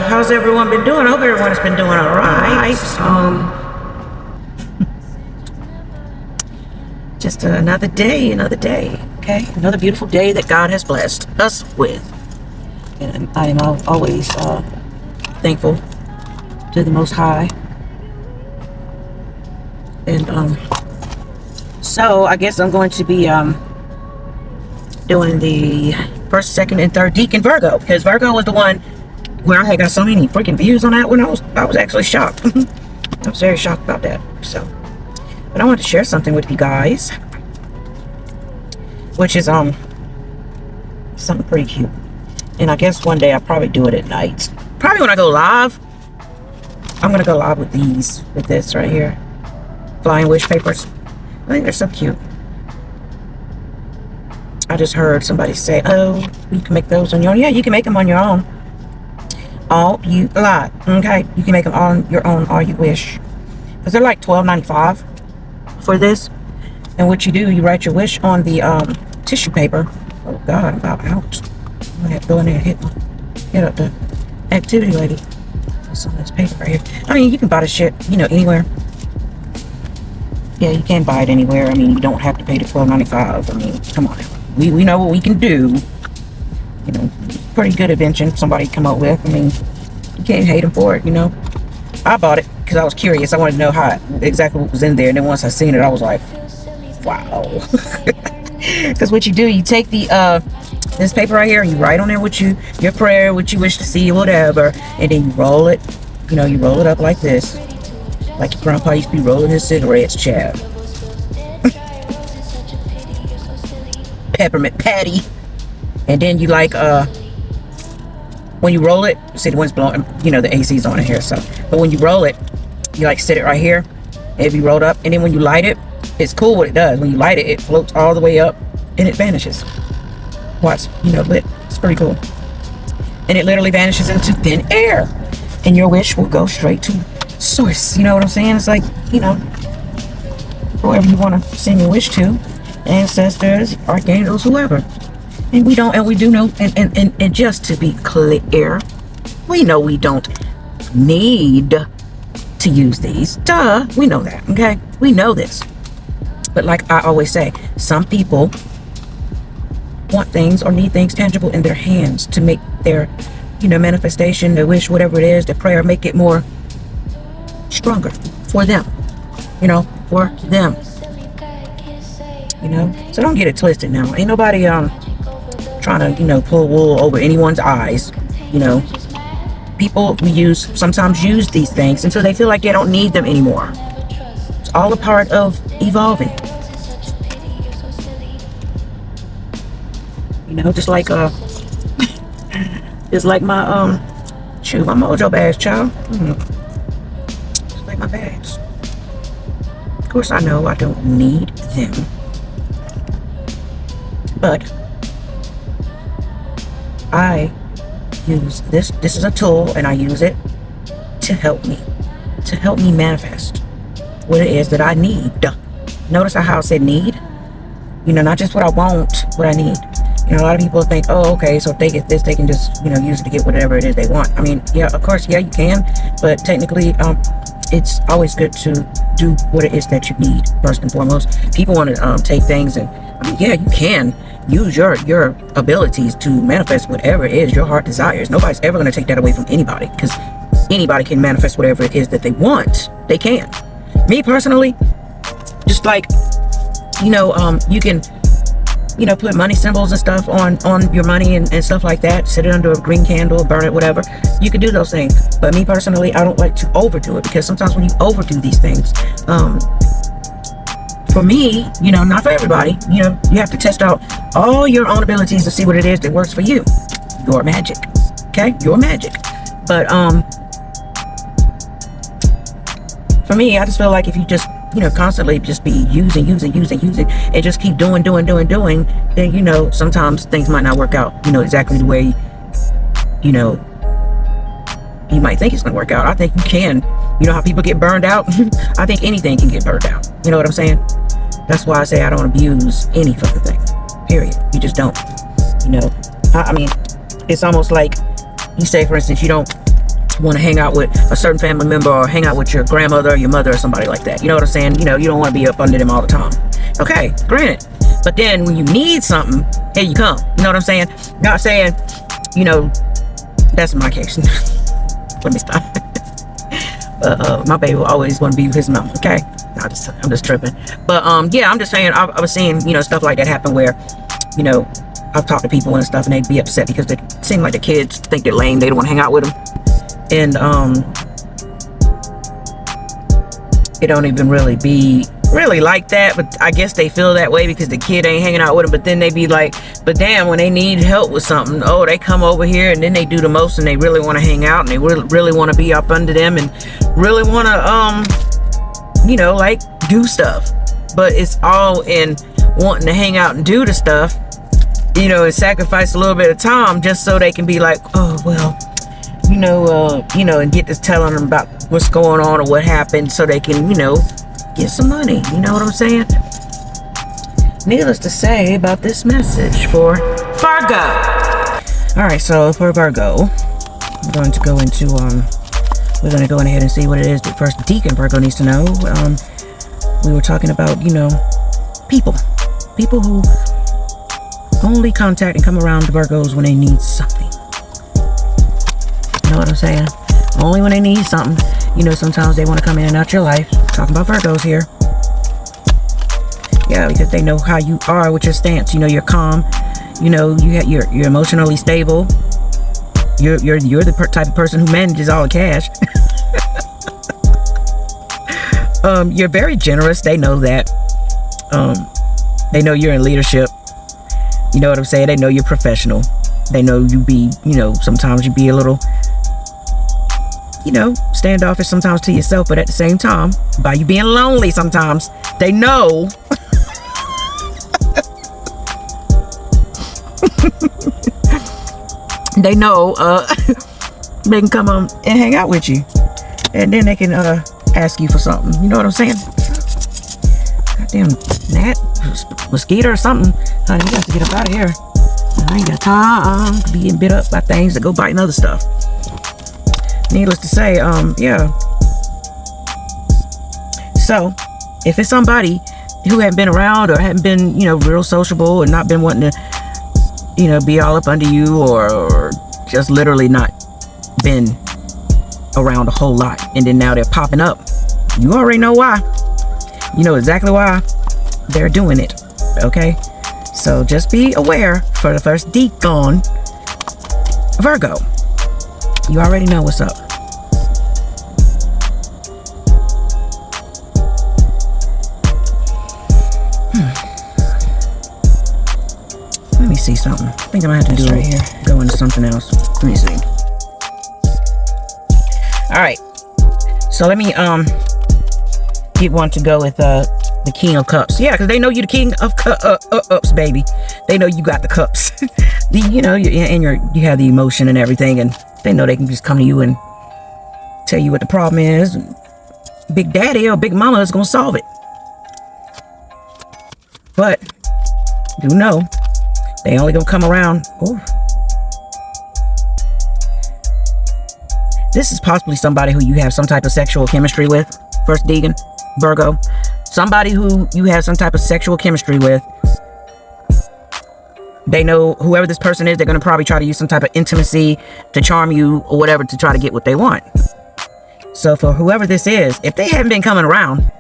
How's everyone been doing? I hope everyone has been doing all right. Just another day, okay? Another beautiful day that God has blessed us with. And I am always thankful to the Most High. And so I guess I'm going to be doing the first, second, and third Deacon Virgo, because Virgo was the one where I had got so many freaking views on that one. I was actually shocked. I was very shocked about that. So, but I wanted to share something with you guys, which is something pretty cute. And I guess one day I'll probably do it at night. Probably when I go live. I'm gonna go live with this right here, flying wish papers. I think they're so cute. I just heard somebody say, "Oh, you can make those on your own." Yeah, you can make them on your own. All you like, okay? You can make them on your own, all you wish. Because they're like $12.95 for this. And what you do, you write your wish on the tissue paper. Oh God, I'm about out. I'm gonna have to go in there and hit up the activity lady. Some of this paper right here. I mean, you can buy the shit, anywhere. Yeah, you can buy it anywhere. I mean, you don't have to pay the $12.95. I mean, come on. We know what we can do. Pretty good invention somebody come up with. I mean, you can't hate them for it, I bought it because I was curious. I wanted to know exactly what was in there. And then once I seen it, I was like, wow. Because what you do, you take this paper right here and you write on there what your prayer, what you wish to see, whatever, and then you roll it. You roll it up like this, like your grandpa used to be rolling his cigarettes, chap. Peppermint patty. And then you when you roll it, see the wind's blowing, the AC's on in here, so. But when you roll it, you set it right here, it'll be rolled up. And then when you light it, it's cool what it does. When you light it, it floats all the way up and it vanishes. Watch, lit. It's pretty cool. And it literally vanishes into thin air. And your wish will go straight to source. You know what I'm saying? It's like, whoever you want to send your wish to, ancestors, archangels, whoever. And we do know, and just to be clear, we know we don't need to use these. Duh, we know that, okay? We know this. But like I always say, some people want things or need things tangible in their hands to make their, manifestation, their wish, whatever it is, their prayer, make it more stronger for them, for them. So don't get it twisted now. Ain't nobody, trying to pull wool over anyone's eyes. People sometimes use these things until they feel like they don't need them anymore. It's all a part of evolving. Just like just like my my mojo bags, child. Just like my bags. Of course I know I don't need them, but I use this. This is a tool, and I use it to help me manifest what it is that I need. Notice how I said need. Not just what I want, what I need. A lot of people think, oh, okay, so if they get this, they can just, use it to get whatever it is they want. I mean, yeah, of course, yeah, you can, but technically, it's always good to do what it is that you need first and foremost. People want to take things and, yeah, you can use your abilities to manifest whatever it is your heart desires. Nobody's ever going to take that away from anybody, because anybody can manifest whatever it is that they want. They can. Me personally, just like, you can, put money symbols and stuff on your money and stuff like that. Sit it under a green candle, burn it, whatever. You can do those things. But me personally, I don't like to overdo it, because sometimes when you overdo these things, for me, not for everybody, you have to test out all your own abilities to see what it is that works for you. Your magic. Okay? Your magic. But for me, I just feel like if you just constantly just be using, and just keep doing, then, sometimes things might not work out, exactly the way, you might think it's going to work out. I think you can. You know how people get burned out? I think anything can get burned out. You know what I'm saying? That's why I say I don't abuse any fucking thing. Period. You just don't. I mean, it's almost like you say, for instance, you don't want to hang out with a certain family member or hang out with your grandmother or your mother or somebody like that. You know what I'm saying? You don't want to be up under them all the time. Okay, granted. But then when you need something, here you come. You know what I'm saying? Not saying, that's my case. Let me stop. My baby will always want to be with his mom. Okay, I'm just tripping. But yeah, I'm just saying. I was seeing stuff like that happen where I've talked to people and stuff, and they'd be upset because they seem like the kids think they're lame. They don't want to hang out with them, and it don't even really be like that. But I guess they feel that way because the kid ain't hanging out with them. But then they be like, but damn, when they need help with something, oh, they come over here, and then they do the most, and they really want to hang out, and they really want to be up under them, and really want to like do stuff. But it's all in wanting to hang out and do the stuff, and sacrifice a little bit of time just so they can be like, oh well, and get to telling them about what's going on or what happened, so they can get some money. You know what I'm saying? Needless to say about this message for Virgo. All right, so for Virgo, we're going to go into we're going to go ahead and see what it is that first Deacon Virgo needs to know. We were talking about people who only contact and come around the Virgos when they need something. You know what I'm saying? Only when they need something. Sometimes they want to come in and out your life. Talking about Virgos here. Yeah, because they know how you are with your stance. You're calm. You're emotionally stable. You're the type of person who manages all the cash. You're very generous. They know that. They know you're in leadership. You know what I'm saying? They know you're professional. They know you be, sometimes you be a little, standoffish sometimes to yourself, but at the same time, by you being lonely sometimes, they know. They know they can come and hang out with you, and then they can ask you for something. You know what I'm saying? Goddamn gnat, mosquito or something. Honey, you got to get up out of here. I ain't got time to be getting bit up by things that go biting other stuff. Needless to say, yeah. So, if it's somebody who hadn't been around or hadn't been, real sociable and not been wanting to, be all up under you or just literally not been around a whole lot, and then now they're popping up, you already know why. You know exactly why they're doing it, okay? So just be aware for the first Deacon Virgo. You already know what's up. Let me see something. I think I might have to do right here. Go into something else. Let me see. All right. So let me get one to go with the King of Cups. Yeah, because they know you're the King of Cups, baby. They know you got the cups. You have the emotion and everything, and they know they can just come to you and tell you what the problem is. Big Daddy or Big Mama is gonna solve it. But do know they only gonna come around. Ooh. This is possibly somebody who you have some type of sexual chemistry with. First Deacon Virgo. Somebody who you have some type of sexual chemistry with. They know whoever this person is, they're going to probably try to use some type of intimacy to charm you or whatever to try to get what they want. So for whoever this is, if they haven't been coming around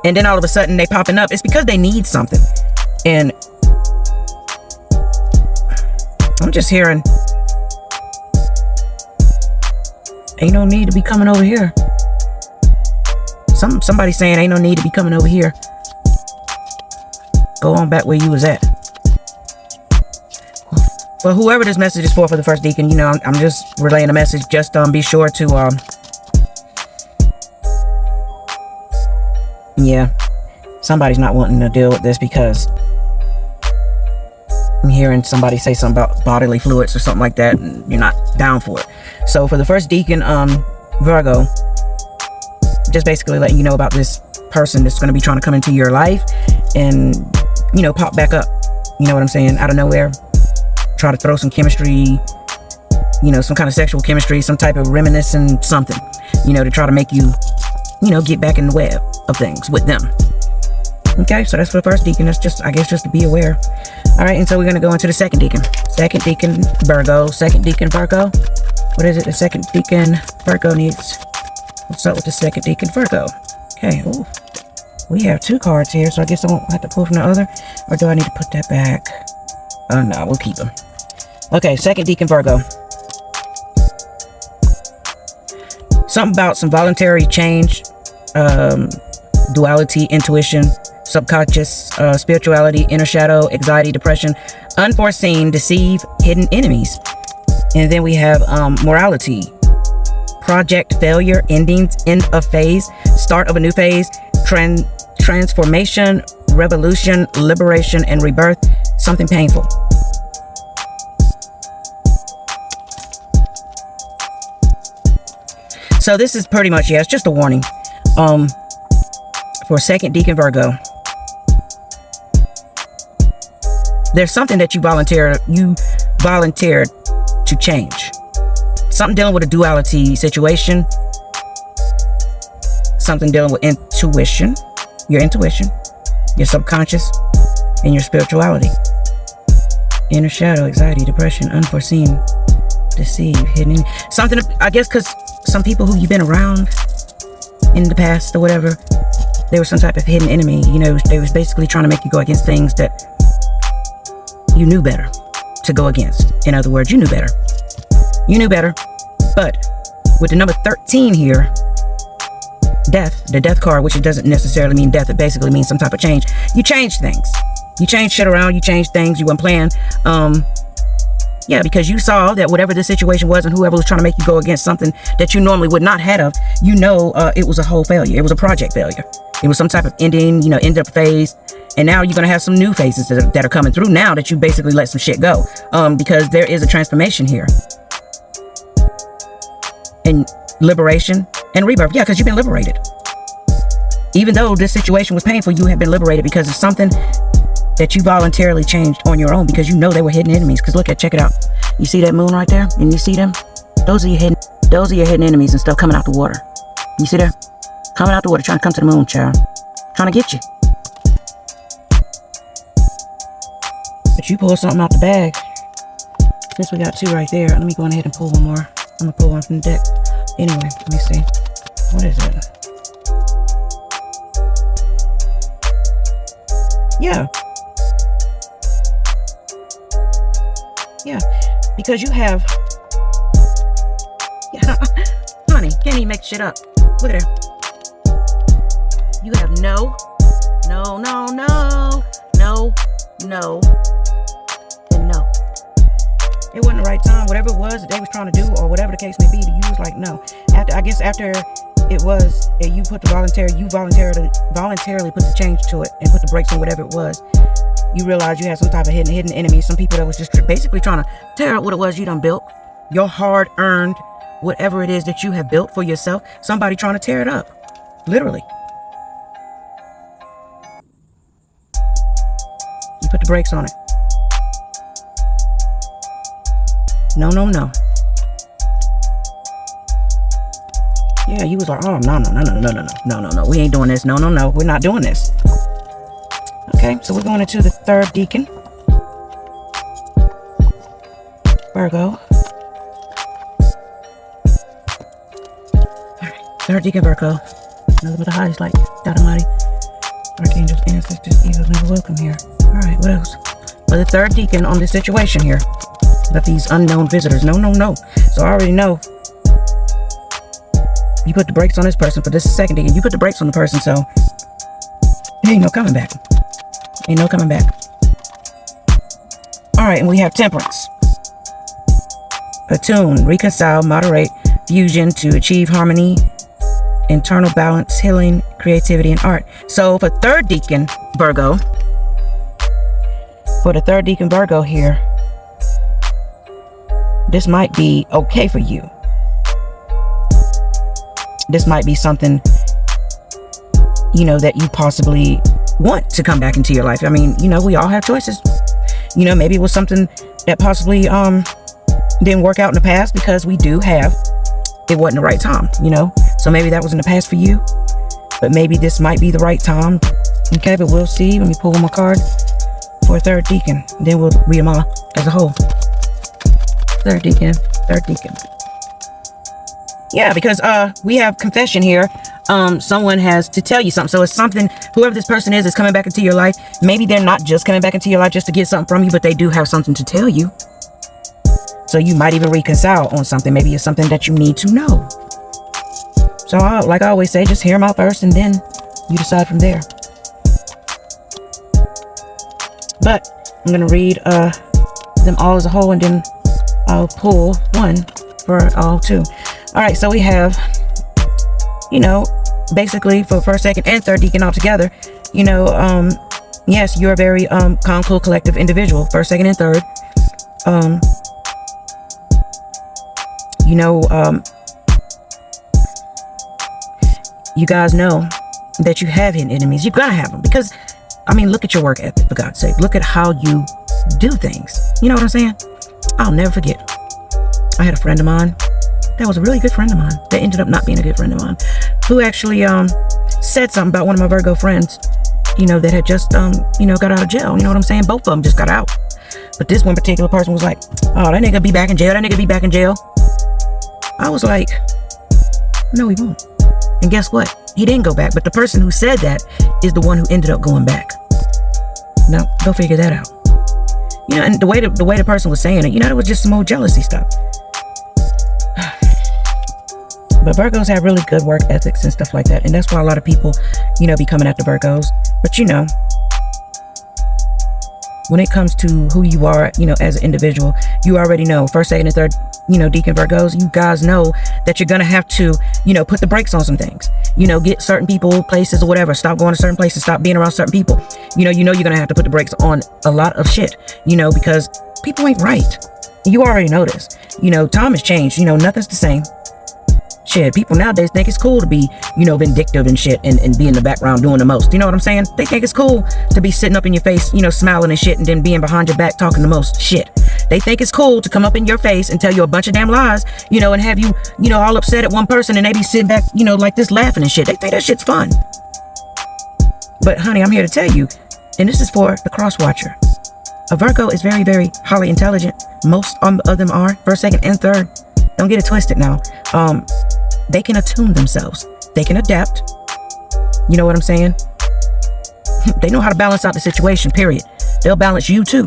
and then all of a sudden they popping up, it's because they need something. And I'm just hearing, ain't no need to be coming over here. Somebody saying ain't no need to be coming over here. Go on back where you was at. Well, whoever this message is for the first Deacon, I'm just relaying a message. Just be sure to Yeah, somebody's not wanting to deal with this because I'm hearing somebody say something about bodily fluids or something like that, and you're not down for it. So for the first deacon, Virgo, just basically letting you know about this person that's going to be trying to come into your life and, you know, pop back up. You know what I'm saying? Out of nowhere, try to throw some chemistry, you know, some kind of sexual chemistry, some type of reminiscing something, you know, to try to make you, you know, get back in the web of things with them. Okay, so that's for the first deacon. That's just, I guess, just to be aware. All right, and so we're going to go into the second deacon. Second deacon, Virgo. Second deacon, Virgo. What is it the second deacon Virgo needs? What's up with the second deacon, Virgo? Okay, ooh. We have 2 cards here, so I guess I won't have to pull from the other. Or do I need to put that back? Oh, no, we'll keep them. Okay, second deacon, Virgo. Something about some voluntary change, duality, intuition, subconscious, spirituality, inner shadow, anxiety, depression, unforeseen, deceive, hidden enemies. And then we have morality, project failure, endings, end of phase, start of a new phase, transformation, revolution, liberation, and rebirth, something painful. So this is pretty much, yeah, it's just a warning. For second deacon Virgo, there's something that you volunteered to change. Something dealing with a duality situation. Something dealing with intuition, your subconscious, and your spirituality. Inner shadow, anxiety, depression, unforeseen, deceive, hidden. Something, I guess, because some people who you've been around in the past or whatever, there was some type of hidden enemy. You know, they was basically trying to make you go against things that you knew better to go against. In other words, you knew better. You knew better. But with the number 13 here, death, the death card, which it doesn't necessarily mean death, it basically means some type of change. You change things. You change shit around, you change things you weren't planning. Yeah, because you saw that whatever the situation was and whoever was trying to make you go against something that you normally would not have, you know, it was a whole failure. It was a project failure. It was some type of ending, you know, end up phase. And now you're going to have some new phases that are coming through now that you basically let some shit go. Because there is a transformation here. And liberation and rebirth. Yeah, because you've been liberated. Even though this situation was painful, you have been liberated because it's something that you voluntarily changed on your own because you know they were hidden enemies. Because look at, check it out. You see that moon right there? And you see them? Those are your hidden enemies and stuff coming out the water. You see there? Coming out the water, trying to come to the moon, child. Trying to get you. But you pull something out the bag. Since we got 2 right there, let me go ahead and pull one more. I'm gonna pull one from the deck. Anyway, let me see. What is it? Yeah. Yeah, because you have, yeah, honey, can't even make shit up. Look at her. You have no, and no. It wasn't the right time. Whatever it was that they was trying to do, or whatever the case may be, to you was like no. After it was, you put the voluntarily put the change to it and put the brakes on whatever it was. You realize you had some type of hidden enemy, some people that was just basically trying to tear up what it was you done built. Your hard-earned, whatever it is that you have built for yourself, somebody trying to tear it up. Literally. You put the brakes on it. No. Yeah, you was like, oh, no. We ain't doing this. No. We're not doing this. Okay, so we're going into the third deacon, Virgo. All right, third deacon, Virgo. Another with the highest light, God Almighty. Archangels, ancestors, evils never welcome here. All right, what else? For the third deacon on this situation here, about these unknown visitors. No. So I already know. You put the brakes on this person for this second deacon. You put the brakes on the person, so there ain't no coming back. Ain't no coming back. All right, and we have temperance. Attune, reconcile, moderate, fusion to achieve harmony, internal balance, healing, creativity, and art. So for third Deacon Virgo, here, this might be okay for you. This might be something, you know, that you possibly want to come back into your life. I mean, you know, we all have choices. You know, maybe it was something that possibly didn't work out in the past, because we do have, it wasn't the right time, you know. So maybe that was in the past for you, but maybe this might be the right time. Okay, but we'll see. Let me pull one more card for third Deacon. Then we'll read them all as a whole. Third Deacon. Yeah, because we have confession here. Someone has to tell you something. So it's something, whoever this person is coming back into your life. Maybe they're not just coming back into your life just to get something from you, but they do have something to tell you. So you might even reconcile on something. Maybe it's something that you need to know. So like I always say, just hear them out first, and then you decide from there. But I'm going to read them all as a whole, and then I'll pull one for all two. All right, so we have, you know, basically for first, second, and third Deacon all together, you know, yes, you're a very calm, cool, collective individual. First, second, and third. You know, you guys know that you have hidden enemies. You're gonna have them, because, I mean, look at your work ethic, for God's sake. Look at how you do things. You know what I'm saying? I'll never forget. I had a friend of mine that was a really good friend of mine that ended up not being a good friend of mine, who actually said something about one of my Virgo friends, you know, that had just you know, got out of jail. You know what I'm saying? Both of them just got out. But this one particular person was like, oh, that nigga be back in jail. That nigga be back in jail. I was like, no, he won't. And guess what? He didn't go back. But the person who said that is the one who ended up going back. Now, go figure that out. You know, and the way the person was saying it, you know, it was just some old jealousy stuff. But Virgos have really good work ethics and stuff like that. And that's why a lot of people, you know, be coming after Virgos. But, you know, when it comes to who you are, you know, as an individual, you already know, first, second, and third, you know, Deacon Virgos, you guys know that you're going to have to, you know, put the brakes on some things, you know, get certain people, places, or whatever, stop going to certain places, stop being around certain people. You know, you're going to have to put the brakes on a lot of shit, you know, because people ain't right. You already know this. You know, time has changed. You know, nothing's the same. Shit, people nowadays think it's cool to be, you know, vindictive and shit, and be in the background doing the most. You know what I'm saying? They think it's cool to be sitting up in your face, you know, smiling and shit, and then being behind your back talking the most shit. They think it's cool to come up in your face and tell you a bunch of damn lies, you know, and have you, you know, all upset at one person, and they be sitting back, you know, like this laughing and shit. They think that shit's fun. But honey, I'm here to tell you, and this is for the cross watcher. A Virgo is very, very highly intelligent. Most of them are, first, second, and third. Don't get it twisted now. They can attune themselves. They can adapt. You know what I'm saying? They know how to balance out the situation, period. They'll balance you too,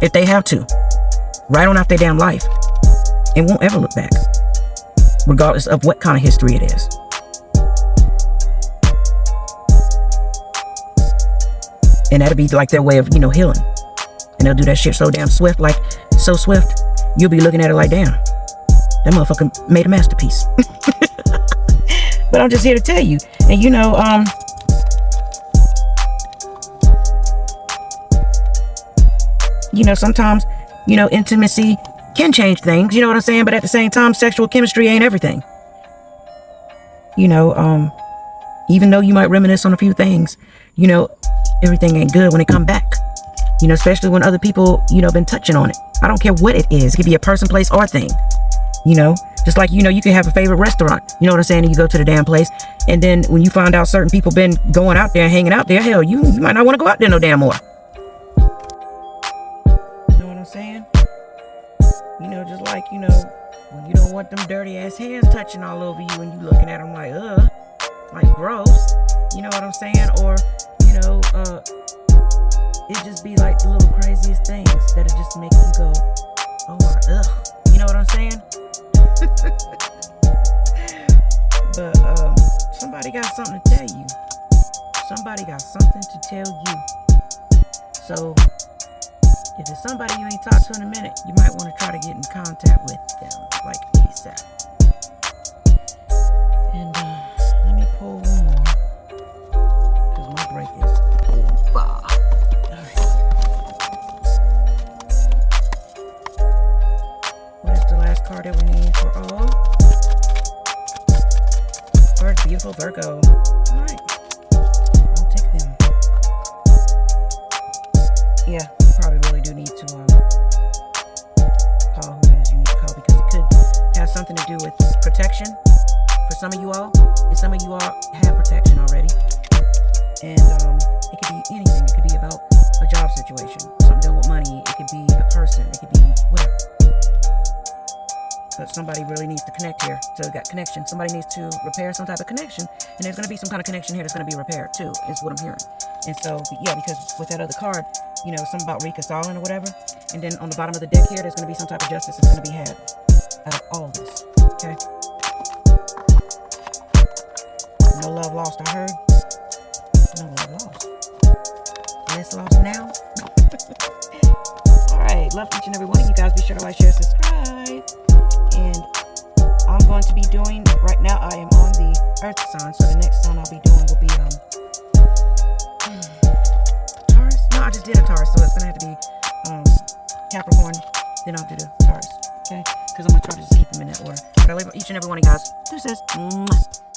if they have to. Right on out their damn life. And won't ever look back, regardless of what kind of history it is. And that'll be like their way of, you know, healing. And they'll do that shit so damn swift, like so swift, you'll be looking at it like, damn, that motherfucker made a masterpiece. But I'm just here to tell you. And you know, sometimes, you know, intimacy can change things, you know what I'm saying? But at the same time, sexual chemistry ain't everything. You know, even though you might reminisce on a few things, you know, everything ain't good when it come back. You know, especially when other people, you know, been touching on it. I don't care what it is. It could be a person, place, or thing. You know, just like, you know, you can have a favorite restaurant, you know what I'm saying? And you go to the damn place, and then when you find out certain people been going out there and hanging out there, hell, you might not want to go out there no damn more. You know what I'm saying? You know, just like, you know, when you don't want them dirty ass hands touching all over you, and you looking at them like, like gross. You know what I'm saying? Or, you know, it just be like the little craziest things that'll just make you go, oh my, ugh. You know what I'm saying? But somebody got something to tell you. Somebody got something to tell you. So if it's somebody you ain't talked to in a minute, you might want to try to get in contact with them, like ASAP. And let me pull one more. card that we need for all. For beautiful Virgo. Alright. I'll take them. Yeah, you probably really do need to call who it is you need to call, because it could have something to do with protection for some of you all. And some of you all have protection already. And it could be anything. It could be about a job situation, something dealing with money. It could be a person. It could be whatever. But somebody really needs to connect here. So we got connection. Somebody needs to repair some type of connection. And there's going to be some kind of connection here that's going to be repaired too, is what I'm hearing. And so, yeah, because with that other card, you know, something about reconciling or whatever. And then on the bottom of the deck here, there's going to be some type of justice that's going to be had out of all of this. Okay? No love lost, I heard. No love lost. Less lost now. Alright, love each and every one of you guys. Be sure to like, share, subscribe. And I'm going to be doing, right now I am on the Earth sign, so the next sign I'll be doing will be Taurus. No, I just did a Taurus, so it's going to have to be Capricorn, then I'll do the Taurus. Okay? Because I'm going to try to just keep them in that order. But I love each and every one of you guys. Deuces. Mwah.